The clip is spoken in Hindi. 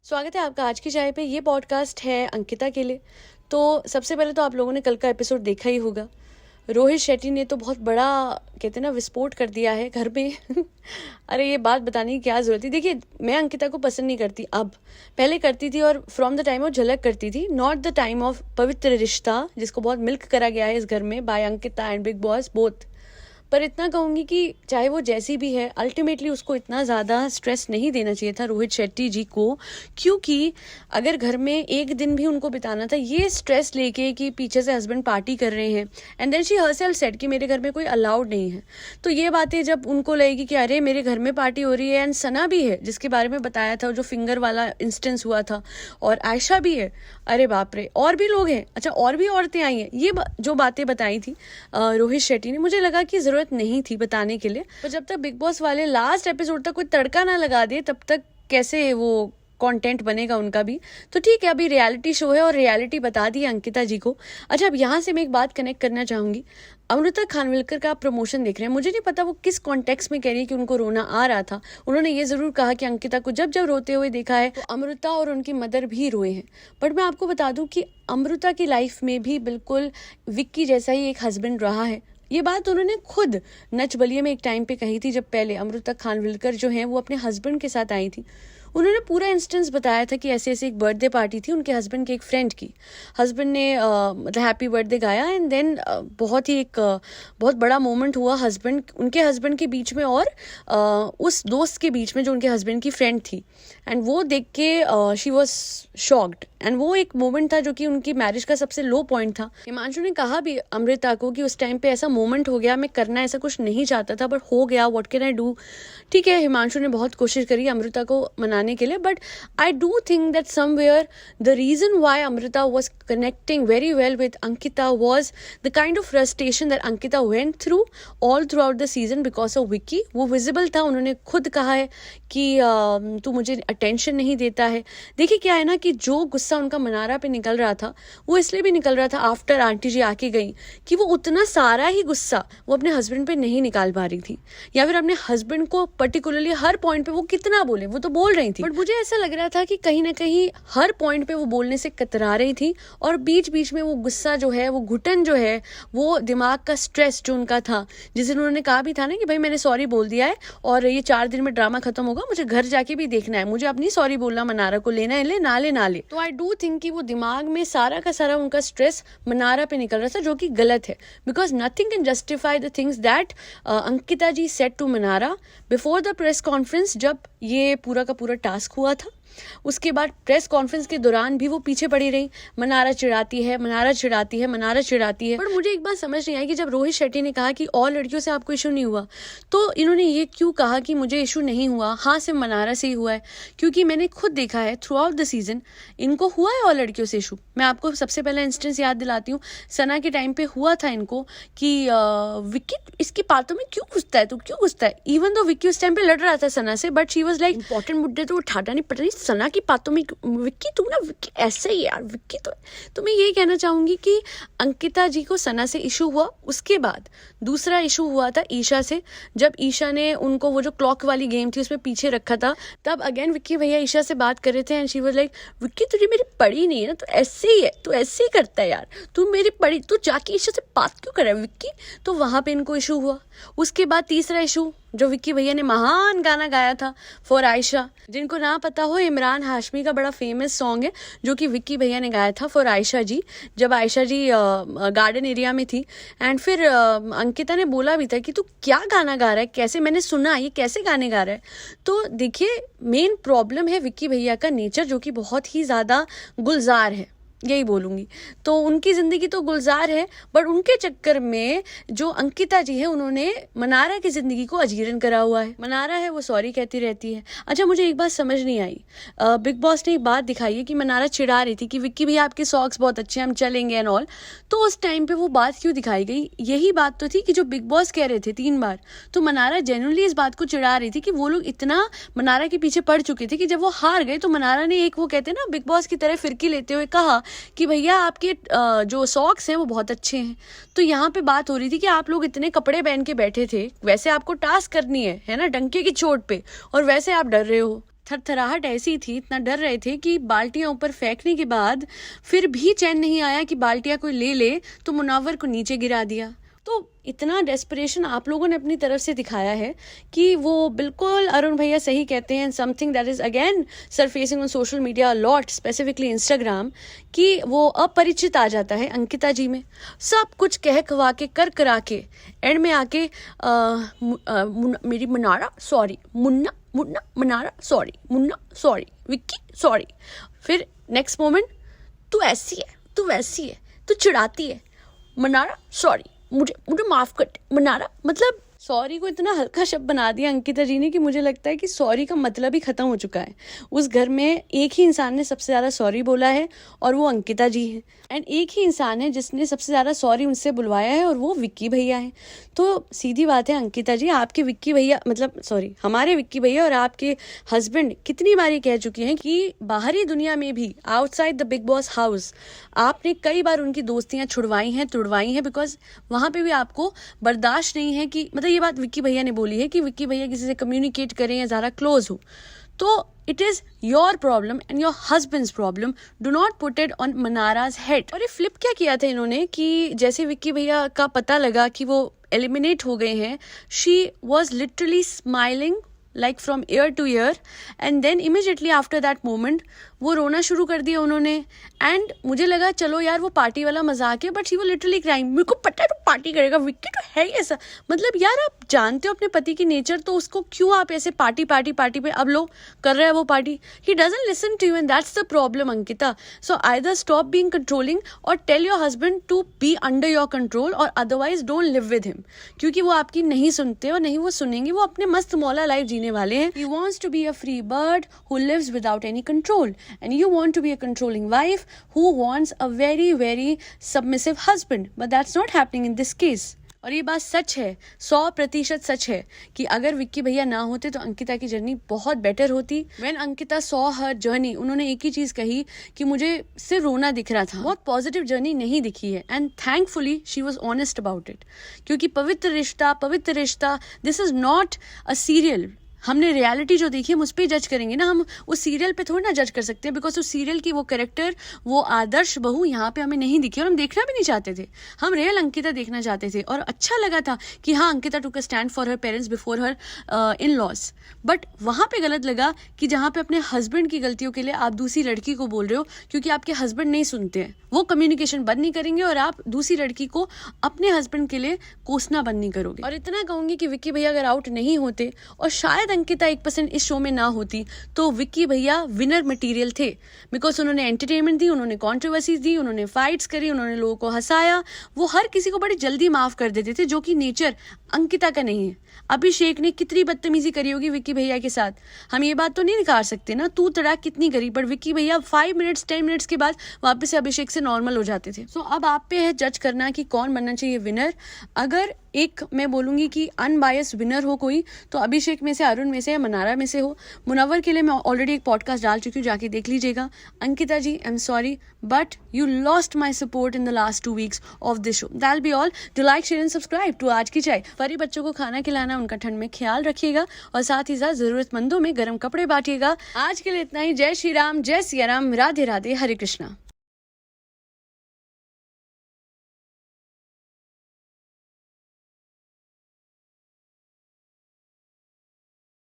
स्वागत है आपका आज की चाय पे। ये पॉडकास्ट है अंकिता के लिए। तो सबसे पहले तो आप लोगों ने कल का एपिसोड देखा ही होगा। रोहित शेट्टी ने तो बहुत बड़ा कहते हैं ना विस्फोट कर दिया है घर में। अरे ये बात बताने की क्या ज़रूरत थी। देखिए, मैं अंकिता को पसंद नहीं करती, अब पहले करती थी और फ्रॉम द टाइम ऑफ झलक करती थी, नॉट द टाइम ऑफ पवित्र रिश्ता जिसको बहुत मिल्क करा गया है इस घर में by Ankita and Bigg Boss both. पर इतना कहूँगी कि चाहे वो जैसी भी है, अल्टीमेटली उसको इतना ज़्यादा स्ट्रेस नहीं देना चाहिए था रोहित शेट्टी जी को। क्योंकि अगर घर में एक दिन भी उनको बिताना था ये स्ट्रेस लेके कि पीछे से हस्बैंड पार्टी कर रहे हैं and then she herself said कि मेरे घर में कोई अलाउड नहीं है, तो ये बातें जब उनको लगेगी कि अरे मेरे घर में पार्टी हो रही है, एंड सना भी है जिसके बारे में बताया था, जो फिंगर वाला इंस्टेंस हुआ था, और आयशा भी है, अरे बाप रे, और भी लोग हैं, अच्छा और भी औरतें आई हैं, ये जो बातें बताई थी रोहित शेट्टी ने, मुझे लगा कि जरूरत नहीं थी बताने के लिए। पर जब तक बिग बॉस वाले लास्ट एपिसोड तक कोई तड़का ना लगा दे तब तक कैसे वो कंटेंट बनेगा उनका भी। तो ठीक है, अभी रियलिटी शो है और रियलिटी बता दी अंकिता जी को। अच्छा, अब यहाँ से मैं एक बात कनेक्ट करना चाहूंगी। अमृता खानविलकर का प्रमोशन देख रहे हैं, मुझे नहीं पता वो किस कॉन्टेक्स्ट में कह रही है कि उनको रोना आ रहा था। उन्होंने ये जरूर कहा कि अंकिता को जब जब रोते हुए देखा है तो अमृता और उनकी मदर भी रोए हैं। बट मैं आपको बता दूं कि अमृता की लाइफ में भी बिल्कुल विक्की जैसा ही एक हस्बैंड रहा है। ये बात उन्होंने खुद नच बलिए में एक टाइम पे कही थी, जब पहले अमृता खानविलकर जो हैं वो अपने हस्बैंड के साथ आई थी। उन्होंने पूरा इंस्टेंस बताया था कि ऐसे ऐसे एक बर्थडे पार्टी थी उनके हस्बैंड के एक फ्रेंड की। हस्बैंड ने मतलब हैप्पी बर्थडे गाया एंड देन बहुत बड़ा मोमेंट हुआ उनके हस्बैंड के बीच में और उस दोस्त के बीच में जो उनके हस्बैंड की फ्रेंड थी। एंड वो देख के शी वॉज शॉक्ड एंड वो एक मोमेंट था जो कि उनकी मैरिज का सबसे लो पॉइंट था। हिमांशु ने कहा भी अमृता को कि उस टाइम पे ऐसा मोमेंट हो गया, मैं करना ऐसा कुछ नहीं चाहता था बट हो गया, व्हाट कैन आई डू। ठीक है, हिमांशु ने बहुत कोशिश करी अमृता को मनाने के लिए, but I do think that somewhere the reason why Amrita was connecting very well with Ankita was the kind of frustration that Ankita went through all throughout the season because of Vicky. वो विजिबल था, उन्होंने खुद कहा है कि तू मुझे अटेंशन नहीं देता है। देखिए क्या है ना कि जो गुस्सा उनका मनारा पे निकल रहा था वो इसलिए भी निकल रहा था आफ्टर आंटी जी आके गई कि वो उतना सारा ही गुस्सा वो अपने हस्बैंड पे नहीं निकाल पा रही थी, या फिर अपने हस्बैंड को पर्टिकुलरली हर पॉइंट पे वो कितना बोले, वो तो बोल रही थी, बट मुझे ऐसा लग रहा था कि कहीं ना कहीं हर पॉइंट पे वो बोलने से कतरा रही थी और बीच बीच में वो गुस्सा जो है, वो घुटन जो है, वो दिमाग का स्ट्रेस जो उनका था, जिस दिन उन्होंने कहा भी था ना कि भाई मैंने सॉरी बोल दिया है और ये 4 दिन में ड्रामा खत्म होगा, मुझे घर जाके भी देखना है, मुझे अपनी सॉरी बोलना, मनारा को लेना है ले ना ले ना ले। तो आई डू थिंक कि वो दिमाग में सारा का सारा उनका स्ट्रेस मनारा पे निकल रहा था, जो कि गलत है, because nothing can justify the things that Ankita ji said to Mannara before the press conference. जब ये पूरा का पूरा टास्क हुआ था उसके बाद प्रेस कॉन्फ्रेंस के दौरान भी वो पीछे पड़ी रही, मनारा चिढ़ाती है, मनारा चिढ़ाती है, मनारा चिढ़ाती है। पर मुझे एक बात समझ नहीं आई कि जब रोहित शेट्टी ने कहा कि और लड़कियों से आपको इशू नहीं हुआ, तो इन्होंने ये क्यों कहा कि मुझे इशू नहीं हुआ, हाँ सिर्फ मनारा से ही हुआ है। क्योंकि मैंने खुद देखा है थ्रू आउट द सीजन इनको हुआ है और लड़कियों से इशू। मैं आपको सबसे पहला इंस्टेंस याद दिलाती हूँ, सना के टाइम पे हुआ था इनको कि विक्की इसकी बातों में क्यों घुसता है, तू क्यों घुसता है। इवन दो विक्की उस टाइम पे लड़ रहा था सना से, but she was like important मुद्दे तो उठाता नहीं, पता नहीं सना की बातों में विक्की तू ना, विक्की ऐसे ही यार, विक्की तो मैं ये कहना चाहूंगी कि अंकिता जी को सना से इशू हुआ। उसके बाद दूसरा इशू हुआ था ईशा से, जब ईशा ने उनको वो जो क्लॉक वाली गेम थी उसमें पीछे रखा था, तब अगेन विक्की भैया ईशा से बात कर रहे थे and she was like Vicky तुझे मेरी पड़ी नहीं है ना, तो ऐसे ही है, तू ऐसे ही करता है यार, तू मेरी पड़ी, तू जाके ईशा से बात क्यों कर रहा है विक्की। तो वहां पे इनको इशू हुआ। उसके बाद तीसरा इशू जो विक्की भैया ने महान गाना गाया था फॉर आयशा, जिनको ना पता हो इमरान हाशमी का बड़ा फेमस सॉन्ग है जो कि विक्की भैया ने गाया था फॉर आयशा जी, जब आयशा जी गार्डन एरिया में थी। एंड फिर अंकिता ने बोला भी था कि तू क्या गाना गा रहा है, कैसे, मैंने सुना ये कैसे गाने गा रहा है। तो देखिए मेन प्रॉब्लम है विक्की भैया का नेचर, जो कि बहुत ही ज़्यादा गुलजार है, यही बोलूँगी। तो उनकी ज़िंदगी तो गुलजार है, बट उनके चक्कर में जो अंकिता जी है उन्होंने मनारा की ज़िंदगी को अजीरन करा हुआ है। मनारा है वो सॉरी कहती रहती है। अच्छा, मुझे एक बात समझ नहीं आई, बिग बॉस ने एक बात दिखाई है कि मनारा चिढ़ा रही थी कि विक्की भैया आपके सॉक्स बहुत अच्छे हैं, हम चलेंगे एंड ऑल। तो उस टाइम पे वो बात क्यों दिखाई गई, यही बात तो थी कि जो बिग बॉस कह रहे थे 3 बार, तो मनारा जेन्युइनली इस बात को चिढ़ा रही थी कि वो लोग इतना मनारा के पीछे पड़ चुके थे कि जब वो हार गए तो मनारा ने एक वो कहते हैं ना बिग बॉस की तरह फिरकी लेते हुए कहा कि भैया आपके जो सॉक्स हैं वो बहुत अच्छे हैं। तो यहाँ पे बात हो रही थी कि आप लोग इतने कपड़े पहन के बैठे थे, वैसे आपको टास्क करनी है ना, डंके की चोट पे, और वैसे आप डर रहे हो। थरथराहट ऐसी थी, इतना डर रहे थे कि बाल्टियां ऊपर फेंकने के बाद फिर भी चैन नहीं आया कि बाल्टियां कोई ले ले, तो मुनव्वर को नीचे गिरा दिया। तो इतना डेस्परेशन आप लोगों ने अपनी तरफ से दिखाया है कि वो बिल्कुल अरुण भैया सही कहते हैं, something that is again surfacing on social media lot, specifically Instagram, कि वो अपरिचित आ जाता है अंकिता जी में। सब कुछ कह कवा के कर करा के एंड में आके मेरी Mannara sorry, Munna Munna Mannara sorry, Munna sorry, Vicky sorry. फिर नेक्स्ट मोमेंट, तू ऐसी है, तू वैसी है, तू चिढ़ाती है, मनारा सॉरी, मुझे मुझे माफ कर मनारा। मतलब सॉरी को इतना हल्का शब्द बना दिया अंकिता जी ने कि मुझे लगता है कि सॉरी का मतलब ही खत्म हो चुका है। उस घर में एक ही इंसान ने सबसे ज़्यादा सॉरी बोला है और वो अंकिता जी है, एंड एक ही इंसान है जिसने सबसे ज़्यादा सॉरी उनसे बुलवाया है और वो विक्की भैया है। तो सीधी बात है अंकिता जी, आपके विक्की भैया, मतलब सॉरी, हमारे विक्की भैया और आपके हस्बैंड कितनी बार ये कह चुके हैं कि बाहरी दुनिया में भी, outside the big boss house, आपने कई बार उनकी दोस्तियां छुड़वाई हैं, तुड़वाई हैं, बिकॉज वहाँ पे भी आपको बर्दाश्त नहीं है कि, मतलब ये बात विक्की भैया ने बोली है कि विक्की भैया किसी से कम्युनिकेट करें या ज़्यादा क्लोज हो। तो it is your problem and your husband's problem, do not put it on मनाराज हेड। और ये फ्लिप क्या किया था इन्होंने कि जैसे विक्की भैया का पता लगा कि वो एलिमिनेट हो गए हैं, she was literally smiling like from ear to ear, and then immediately after that moment वो रोना शुरू कर दिया उन्होंने। एंड मुझे लगा चलो यार वो पार्टी वाला मजाक है, बट शी वो लिटरली क्राइंग, मेरे को पता है तो पार्टी करेगा, विक्की तो है ही ऐसा। मतलब यार आप जानते हो अपने पति की नेचर, तो उसको क्यों आप ऐसे पार्टी पार्टी पार्टी पे, अब लो कर रहा है वो party, he doesn't listen to you and that's the problem Ankita. So either stop being controlling or tell your husband to be under your control, or otherwise don't live with him, क्योंकि वो आपकी नहीं सुनते और नहीं वो सुनेंगे। वो अपने मस्त मौला लाइफ जीने वाले हैं। He wants to be a free bird who lives without any control, and you want to be a controlling wife who wants a very very submissive husband, but that's not happening in this case. और ये बात सच है, 100% सच है कि अगर विक्की भैया ना होते तो अंकिता की जर्नी बहुत बेटर होती। When Ankita saw her journey, उन्होंने एक ही चीज कही कि मुझे सिर्फ रोना दिख रहा था, बहुत पॉजिटिव जर्नी नहीं दिखी है, and thankfully she was honest about it. क्योंकि पवित्र रिश्ता, this is not a serial. हमने रियलिटी जो देखी है उस पर जज करेंगे ना, हम उस सीरियल पे थोड़ी ना जज कर सकते हैं, बिकॉज उस सीरियल की वो कैरेक्टर, वो आदर्श बहू यहाँ पे हमें नहीं दिखी और हम देखना भी नहीं चाहते थे। हम रियल अंकिता देखना चाहते थे और अच्छा लगा था कि हाँ Ankita took a stand for her parents before her in laws. But वहाँ पे गलत लगा कि जहाँ पे अपने हस्बैंड की गलतियों के लिए आप दूसरी लड़की को बोल रहे हो, क्योंकि आपके हस्बैंड नहीं सुनते हैं, वो कम्युनिकेशन बंद नहीं करेंगे और आप दूसरी लड़की को अपने हस्बैंड के लिए कोसना बंद नहीं करोगे। और इतना कहूंगी कि विक्की भैया अगर आउट नहीं होते और शायद अंकिता 1% इस शो में ना होती, तो विक्की भैया विनर मटेरियल थे, बिकॉज उन्होंने एंटरटेनमेंट दी, उन्होंने कंट्रोवर्सीज दी, उन्होंने फाइट्स करी, उन्होंने लोगों को हंसाया, वो हर किसी को बड़ी जल्दी माफ कर देते थे, जो कि नेचर अंकिता का नहीं है। अभिषेक ने कितनी बदतमीजी करी होगी विक्की भैया के साथ, हम ये बात तो नहीं निकाल सकते ना, तू तड़ाक कितनी करी, पर विक्की भैया 5 मिनट्स 10 मिनट्स के बाद वापस से अभिषेक से नॉर्मल हो जाते थे। सो अब आप पे है जज करना कि कौन बनना चाहिए विनर। अगर एक मैं बोलूंगी कि अनबायस विनर हो कोई, तो अभिषेक में से, अरुण में से या मनारा में से हो। मुनव्वर के लिए मैं ऑलरेडी एक पॉडकास्ट डाल चुकी हूँ, जाके देख लीजिएगा। Ankita ji, I am sorry but you lost my support in the last 2 weeks of this show. That be all. Do like, share and subscribe to Aaj Ki चाय। फरी बच्चों को खाना खिलाना, उनका ठंड में ख्याल रखिएगा और साथ ही साथ जरूरतमंदों में गर्म कपड़े बांटिएगा। आज के लिए इतना ही। जय श्री राम, जय सिया राम, राधे राधे, हरे कृष्णा।